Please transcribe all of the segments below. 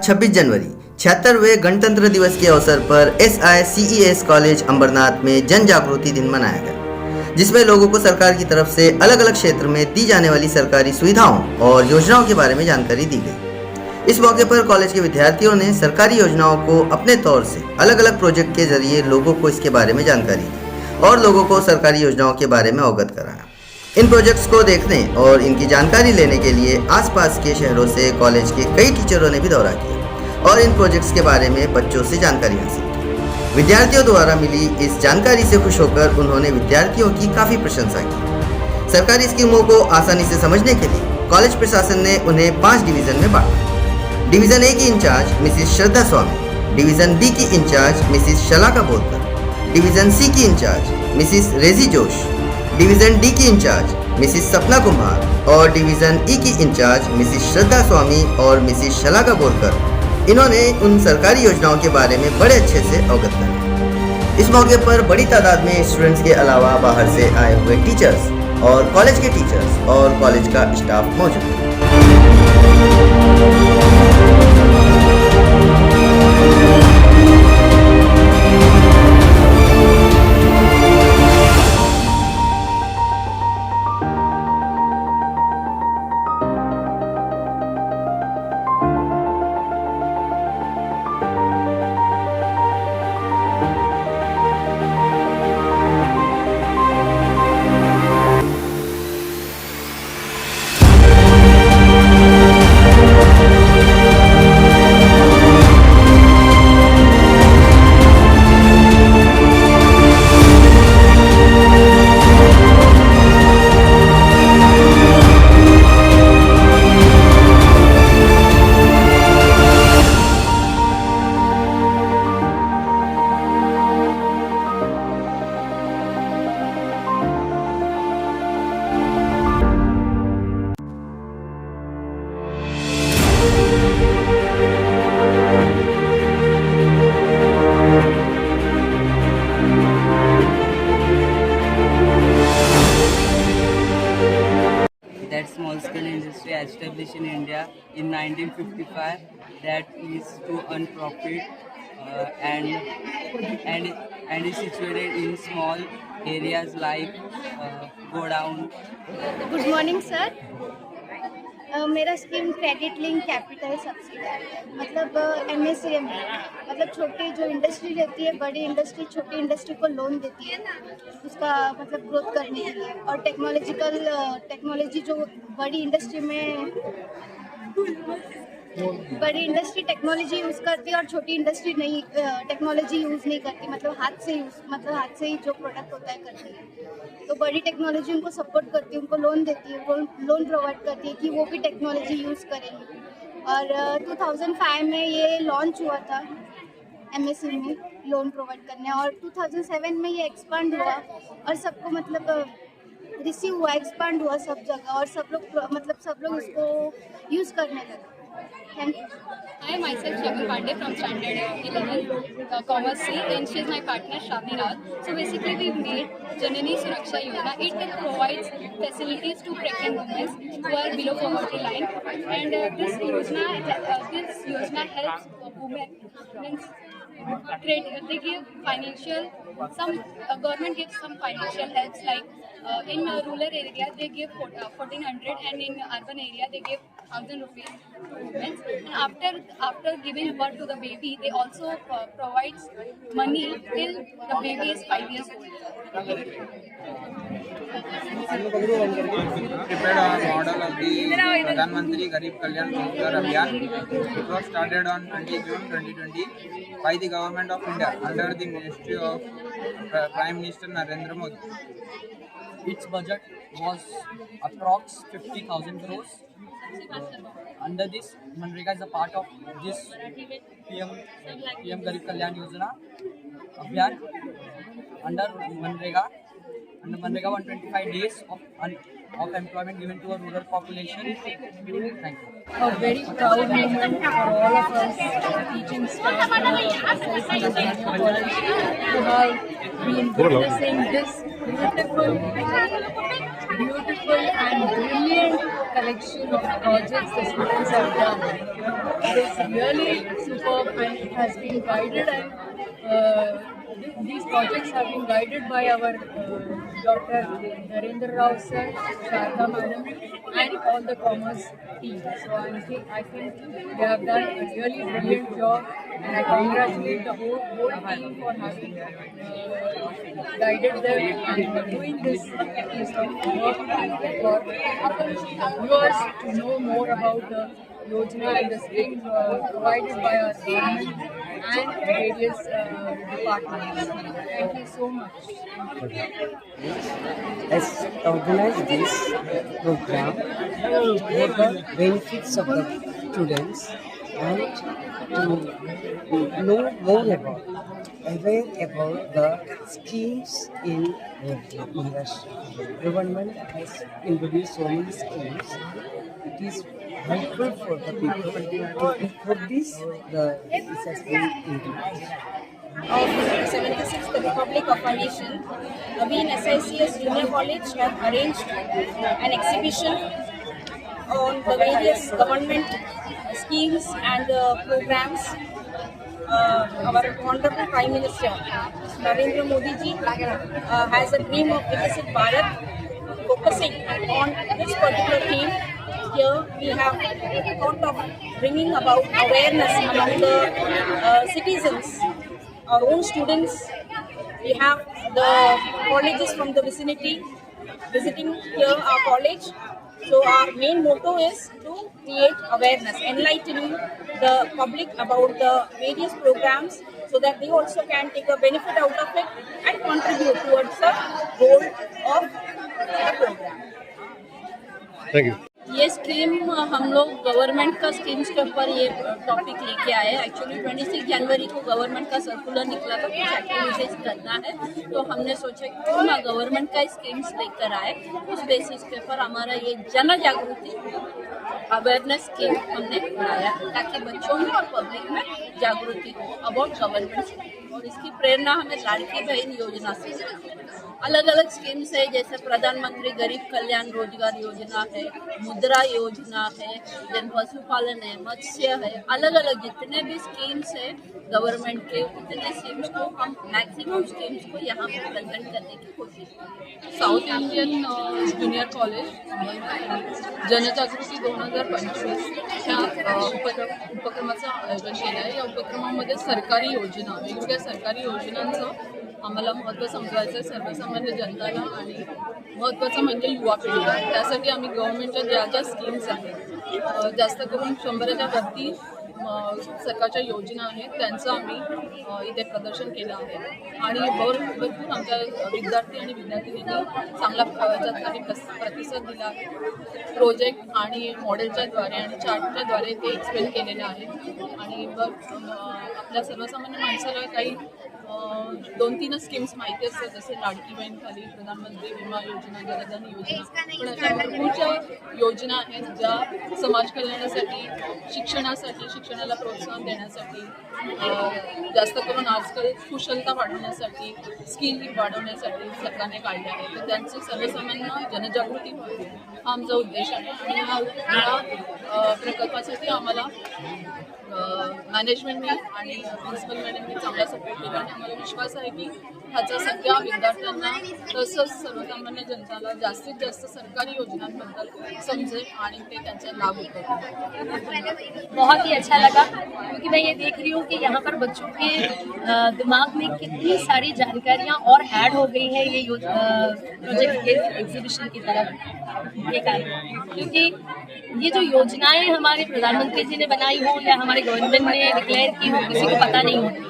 26 जनवरी 76वें गणतंत्र दिवस के अवसर पर SICES कॉलेज अंबरनाथ में जन जागृति दिन मनाया गया, जिसमें लोगों को सरकार की तरफ से अलग अलग क्षेत्र में दी जाने वाली सरकारी सुविधाओं और योजनाओं के बारे में जानकारी दी गई। इस मौके पर कॉलेज के विद्यार्थियों ने सरकारी योजनाओं को अपने तौर से अलग अलग प्रोजेक्ट के जरिए लोगों को इसके बारे में जानकारी दी और लोगों को सरकारी योजनाओं के बारे में अवगत कराया। इन प्रोजेक्ट्स को देखने और इनकी जानकारी लेने के लिए आसपास के शहरों से कॉलेज के कई टीचरों ने भी दौरा किया और इन प्रोजेक्ट्स के बारे में बच्चों से जानकारी हासिल की। विद्यार्थियों द्वारा मिली इस जानकारी से खुश होकर उन्होंने विद्यार्थियों की काफ़ी प्रशंसा की। सरकारी स्कीमों को आसानी से समझने के लिए कॉलेज प्रशासन ने उन्हें 5 डिवीज़न में बांटा। डिवीज़न ए की इंचार्ज मिसिस श्रद्धा स्वामी, डिवीज़न बी की इंचार्ज मिसिस शलाका बोलकर, डिवीज़न सी की इंचार्ज मिसिस रेजी जोश, डिवीज़न डी की इंचार्ज मिसिस सपना कुमार और डिवीज़न ई की इंचार्ज मिसिस श्रद्धा स्वामी और मिसिस शलाका बोलकर इन्होंने उन सरकारी योजनाओं के बारे में बड़े अच्छे से अवगत कराया। इस मौके पर बड़ी तादाद में स्टूडेंट्स के अलावा बाहर से आए हुए टीचर्स और कॉलेज के टीचर्स और कॉलेज का स्टाफ मौजूद था। That small scale industry established in India in 1955 that is to earn profit and is situated in small areas like godown. Good morning sir. मेरा scheme credit link capital subsidiary है, मतलब MSCM है। मतलब छोटी जो industry रहती है, बड़ी इंडस्ट्री छोटी इंडस्ट्री को लोन देती है उसका मतलब ग्रोथ करने के लिए। और टेक्नोलॉजी जो बड़ी इंडस्ट्री टेक्नोलॉजी यूज़ करती है और छोटी इंडस्ट्री नहीं टेक्नोलॉजी यूज़ नहीं करती, मतलब हाथ से ही जो प्रोडक्ट होता है करती है। तो बड़ी टेक्नोलॉजी उनको सपोर्ट करती है, उनको लोन देती है, लोन प्रोवाइड करती है कि वो भी टेक्नोलॉजी यूज़ करेंगे। और 2005 में ये लॉन्च हुआ था MSCM में लोन प्रोवाइड करने, और 2007 में ये एक्सपांड हुआ और सबको मतलब रिसीव हुआ, एक्सपांड हुआ सब जगह, और सब लोग इसको यूज़ करने लगे। Thank you. I myself Shabir Pandey from standard 11 Commerce C, and she is my partner Shravani Rawat. So basically we made Janani Suraksha Yojana. It provides facilities to pregnant women who are below poverty line, and this yojana helps women. Means they give financial, government gives some financial helps, like in rural area they give 1400 and in urban area they give 1000 rupees to women. And after giving birth to the baby, they also provides money till the baby is 5 years old. Prepared our model of the Pradhan Mantri Garib Kalyan Rozgar Abhiyan. It was started on 20 June 2020 by the Government of India under the Ministry of Prime Minister Narendra Modi. Its budget was approx 50,000 crores. Under this, Manrega is a part of this PM Garib Kalyan Yojana Abhiyan. Under Manrega 125 days of employment given to a rural population. Thank you. A very proud moment for all of us, teaching staff college, to have been witnessing this beautiful and brilliant collection of projects the students have done. It is really superb and it has been guided and these projects have been guided by our Dr. Narendra Rao sir, Sharda madam and all the commerce team. So I think they have done a really brilliant job and I congratulate the whole team for having guided them and doing this piece of work for our viewers to know more about the Yojana and the schemes provided by our government and various departments. Thank you so much. Has organized this program for the benefits of the students and to know more about, aware about the schemes in the industry. Government has introduced so many schemes. It is helpful for the people. For this, this has been introduced. Of 76th Republic of our nation, we in SICS Junior College have arranged an exhibition on the various government schemes and programs. Our Honorable Prime Minister Narendra Modi ji has a dream of Vikasit Bharat, focusing on this particular theme. Here we have thought of bringing about awareness among the citizens, our own students. We have the colleges from the vicinity visiting here our college. So our main motto is to create awareness, enlightening the public about the various programs so that they also can take a benefit out of it and contribute towards the goal of the program. Thank you. ये scheme हम लोग government का schemes के ऊपर ये topic लेके आए हैं। एक्चुअली 26 जनवरी को गवर्नमेंट का सर्कुलर निकला था, कुछ एक्टिविटीज करना है, तो हमने सोचा कि क्यों ना गवर्नमेंट का स्कीम्स लेकर आए। उस बेसिस के ऊपर हमारा ये जन जागृति अवेयरनेस स्कीम हमने बनाया ताकि बच्चों में और पब्लिक में जागृति हो अबाउट गवर्नमेंट। और इसकी प्रेरणा हमें लाड़की बहन योजना से अलग अलग स्कीम्स है, जैसे प्रधानमंत्री गरीब कल्याण रोजगार योजना है, मुद्रा योजना है, जन पशुपालन है, मत्स्य है, अलग अलग जितने भी स्कीम्स है गवर्नमेंट के उतने स्कीम्स को हम मैक्सिमम स्कीम्स को यहाँ पर प्रेजेंट करने की कोशिश करें। साउथ इंडियन ज्युनियर कॉलेज जनजागृती 2025 ह्या उपक्रमाचं आयोजन केलं आहे। या उपक्रमामध्ये सरकारी योजना, वेगवेगळ्या सरकारी योजनांचं आम्हाला महत्त्व समजायचं आहे सर्वसामान्य जनताला आणि महत्त्वाचं म्हणजे युवा पिढीला। त्यासाठी आम्ही गव्हर्नमेंटच्या ज्या ज्या स्कीम्स आहेत, जास्त करून 100च्या वरती सरकारच्या योजना आहेत त्यांचं आम्ही इथे प्रदर्शन केलं आहे आणि भरपूर आमच्या विद्यार्थी आणि विद्यार्थिनींनी चांगला त्यासाठी प्रतिसाद दिला आहे। प्रोजेक्ट आणि मॉडेलच्या द्वारे आणि चार्टच्या द्वारे ते एक्सप्लेन केलेलं आहे आणि आपल्या सर्वसामान्य माणसाला काही 2-3 स्कीम्स माहिती असतात, जसे लाडकी बहीण खाली प्रधानमंत्री विमा योजना, जनधन योजना, पण अशा भरपूरच्या योजना आहेत ज्या समाज कल्याणासाठी, शिक्षणाला प्रोत्साहन देण्यासाठी, जास्त करून आजकाल कुशलता वाढवण्यासाठी, स्किल वाढवण्यासाठी सरकारने काढले आहे। तर त्यांची सर्वसामान्य जनजागृती व्हावी हा आमचा उद्देश आहे आणि ह्या प्रकल्पासाठी आम्हाला मॅनेजमेंटने आणि प्रिन्सिपल मॅडमने चांगला सपोर्ट केला आणि आम्हाला विश्वास आहे की ह्याचा सगळ्या विद्यार्थ्यांना तसंच सर्वसामान्य जनताला जास्तीत जास्त सरकारी योजनांबद्दल समजेल आणि ते त्यांचा लाभ उठवतील। बहुत ही अच्छा लगा क्योंकि मैं ये देख रही हूँ कि यहाँ पर बच्चों के दिमाग में कितनी सारी जानकारियाँ और ऐड हो गई है ये प्रोजेक्ट के एग्जीबिशन की तरफ ये कारण, क्योंकि ये जो योजनाएं हमारे प्रधानमंत्री जी ने बनाई हो या हमारे गवर्नमेंट ने डिक्लेयर की हो किसी को पता नहीं होती।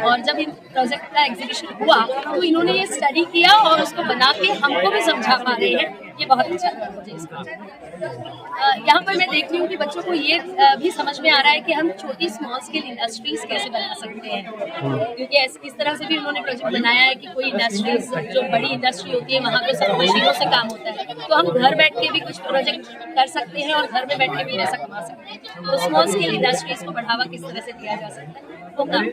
और जब इन प्रोजेक्ट का एग्जीबिशन हुआ तो इन्होंने ये स्टडी किया और उसको बना के हमको भी समझा पा रहे हैं, ये बहुत अच्छा लगा मुझे इसका। यहाँ पर मैं देख रही हूँ कि बच्चों को ये भी समझ में आ रहा है कि हम छोटी स्मॉल स्केल इंडस्ट्रीज कैसे बना सकते हैं, क्योंकि इस तरह से भी उन्होंने प्रोजेक्ट बनाया है कि कोई इंडस्ट्रीज जो बड़ी इंडस्ट्री होती है वहाँ पे सब मशीनों से काम होता है, तो हम घर बैठ के भी कुछ प्रोजेक्ट कर सकते हैं और घर में बैठ के भी पैसा कमा सकते हैं। तो स्मॉल स्केल इंडस्ट्रीज को बढ़ावा किस तरह से दिया जा सकता है वो काम